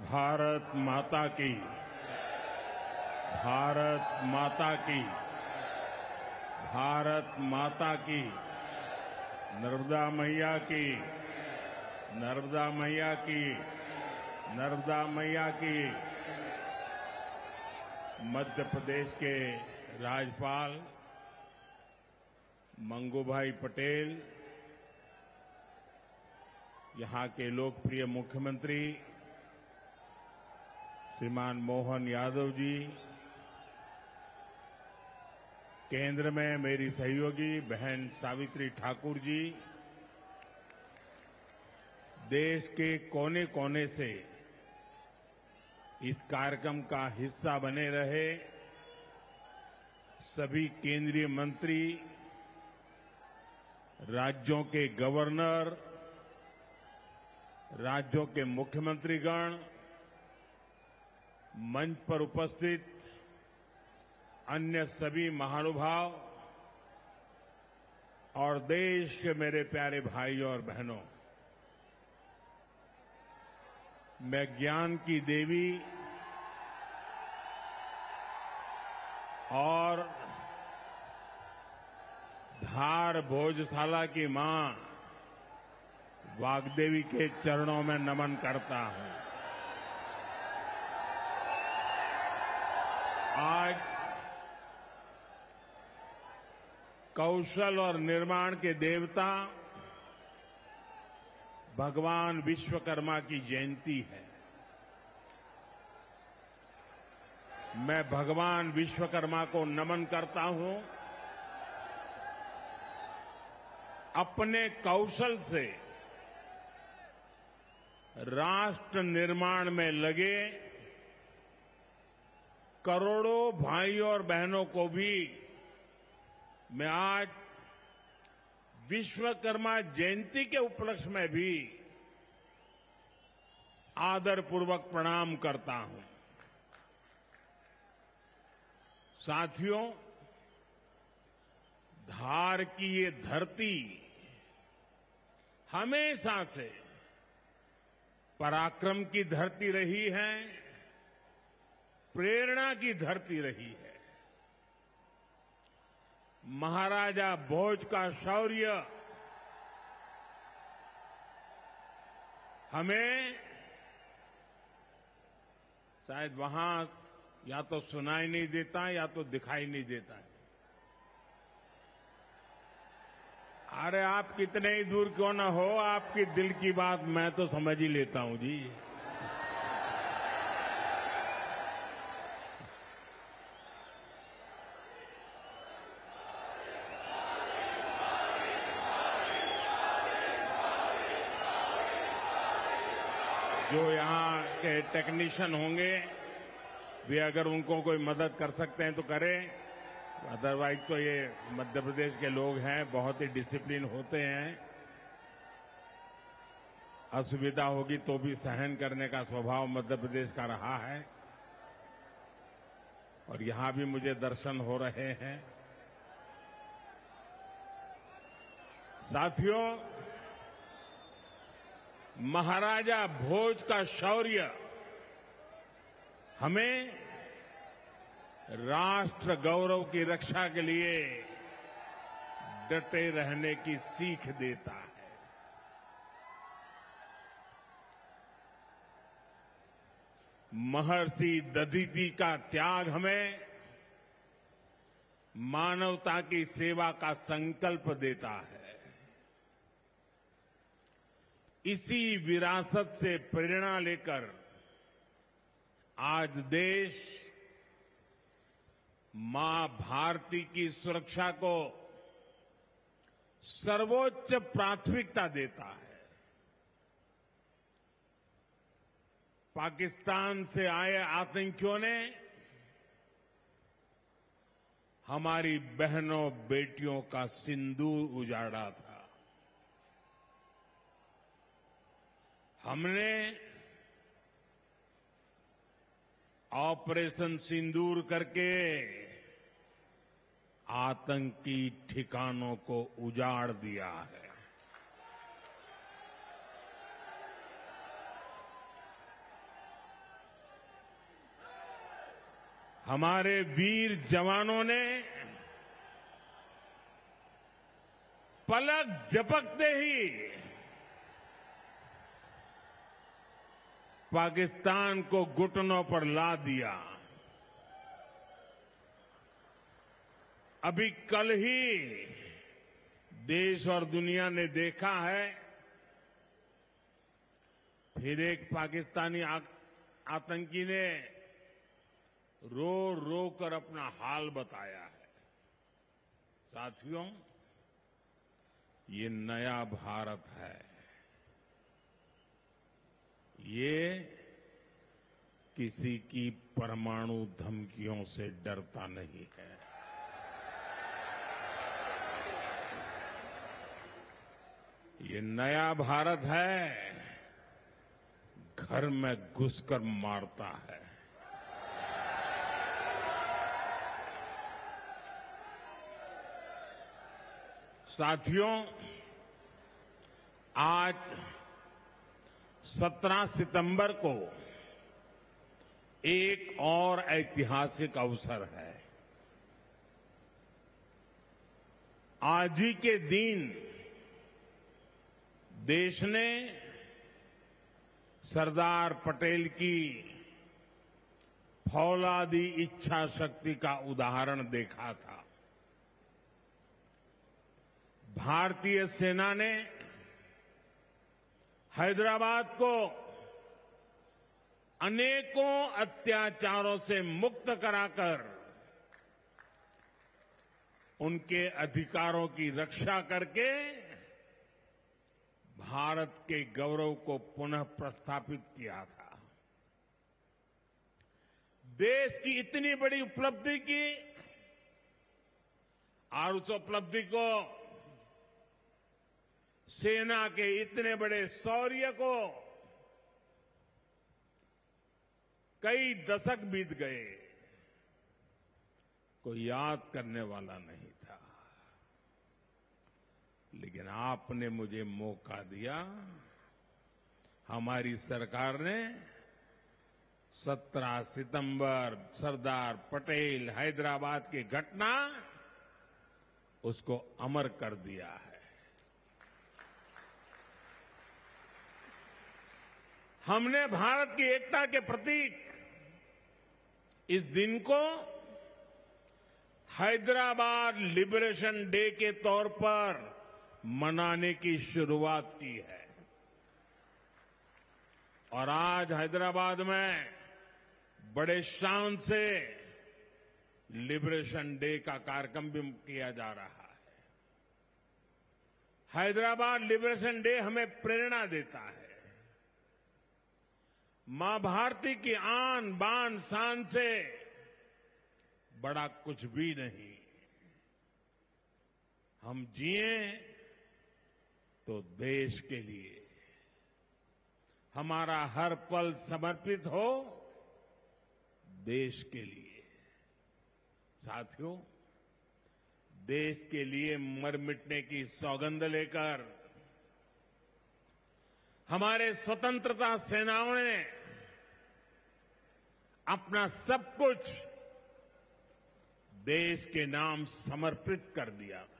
भारत माता की, भारत माता की, भारत माता की, नर्मदा मैया की, नर्मदा मैया की, नर्मदा मैया की। मध्य प्रदेश के राज्यपाल मंगूभाई पटेल, यहां के लोकप्रिय मुख्यमंत्री श्रीमान मोहन यादव जी, केंद्र में मेरी सहयोगी बहन सावित्री ठाकुर जी, देश के कोने कोने से इस कार्यक्रम का हिस्सा बने रहे सभी केंद्रीय मंत्री, राज्यों के गवर्नर, राज्यों के मुख्यमंत्रीगण, मंच पर उपस्थित अन्य सभी महानुभाव और देश के मेरे प्यारे भाइयों और बहनों, मैं ज्ञान की देवी और धार भोजशाला की मां वाग्देवी के चरणों में नमन करता हूं। आज कौशल और निर्माण के देवता भगवान विश्वकर्मा की जयंती है। मैं भगवान विश्वकर्मा को नमन करता हूं। अपने कौशल से राष्ट्र निर्माण में लगे करोड़ों भाइयों और बहनों को भी मैं आज विश्वकर्मा जयंती के उपलक्ष्य में भी आदरपूर्वक प्रणाम करता हूं। साथियों, धार की ये धरती हमेशा से पराक्रम की धरती रही है, प्रेरणा की धरती रही है। महाराजा भोज का शौर्य हमें शायद वहां या तो सुनाई नहीं देता या तो दिखाई नहीं देता है। अरे आप कितने ही दूर क्यों ना हो, आपकी दिल की बात मैं तो समझ ही लेता हूं जी। जो यहां के टेक्नीशियन होंगे वे अगर उनको कोई मदद कर सकते हैं तो करें, अदरवाइज तो ये मध्य प्रदेश के लोग हैं, बहुत ही डिसिप्लिन होते हैं। असुविधा होगी तो भी सहन करने का स्वभाव मध्य प्रदेश का रहा है और यहां भी मुझे दर्शन हो रहे हैं। साथियों, महाराजा भोज का शौर्य हमें राष्ट्र गौरव की रक्षा के लिए डटे रहने की सीख देता है। महर्षि दधीचि का त्याग हमें मानवता की सेवा का संकल्प देता है। इसी विरासत से प्रेरणा लेकर आज देश मां भारती की सुरक्षा को सर्वोच्च प्राथमिकता देता है। पाकिस्तान से आए आतंकियों ने हमारी बहनों बेटियों का सिंदूर उजाड़ा था। हमने ऑपरेशन सिंदूर करके आतंकी ठिकानों को उजाड़ दिया है। हमारे वीर जवानों ने पलक झपकते ही पाकिस्तान को घुटनों पर ला दिया। अभी कल ही देश और दुनिया ने देखा है, फिर एक पाकिस्तानी आतंकी ने रो रो कर अपना हाल बताया है। साथियों, ये नया भारत है। ये किसी की परमाणु धमकियों से डरता नहीं है। ये नया भारत है, घर में घुसकर मारता है। साथियों, आज 17 सितंबर को एक और ऐतिहासिक अवसर है। आज ही के दिन देश ने सरदार पटेल की फौलादी इच्छा शक्ति का उदाहरण देखा था। भारतीय सेना ने हैदराबाद को अनेकों अत्याचारों से मुक्त कराकर उनके अधिकारों की रक्षा करके भारत के गौरव को पुनः प्रस्थापित किया था। देश की इतनी बड़ी उपलब्धि की और उस उपलब्धि को सेना के इतने बड़े शौर्य को कई दशक बीत गए, कोई याद करने वाला नहीं था। लेकिन आपने मुझे मौका दिया। हमारी सरकार ने 17 सितंबर सरदार पटेल हैदराबाद की घटना उसको अमर कर दिया है। हमने भारत की एकता के प्रतीक इस दिन को हैदराबाद लिबरेशन डे के तौर पर मनाने की शुरुआत की है। और आज हैदराबाद में बड़े शान से लिबरेशन डे का कार्यक्रम भी किया जा रहा है। हैदराबाद लिबरेशन डे हमें प्रेरणा देता है। मां भारती की आन बान शान से बड़ा कुछ भी नहीं। हम जिए तो देश के लिए, हमारा हर पल समर्पित हो देश के लिए। साथियों, देश के लिए मर मिटने की सौगंध लेकर हमारे स्वतंत्रता सेनाओं ने अपना सब कुछ देश के नाम समर्पित कर दिया था।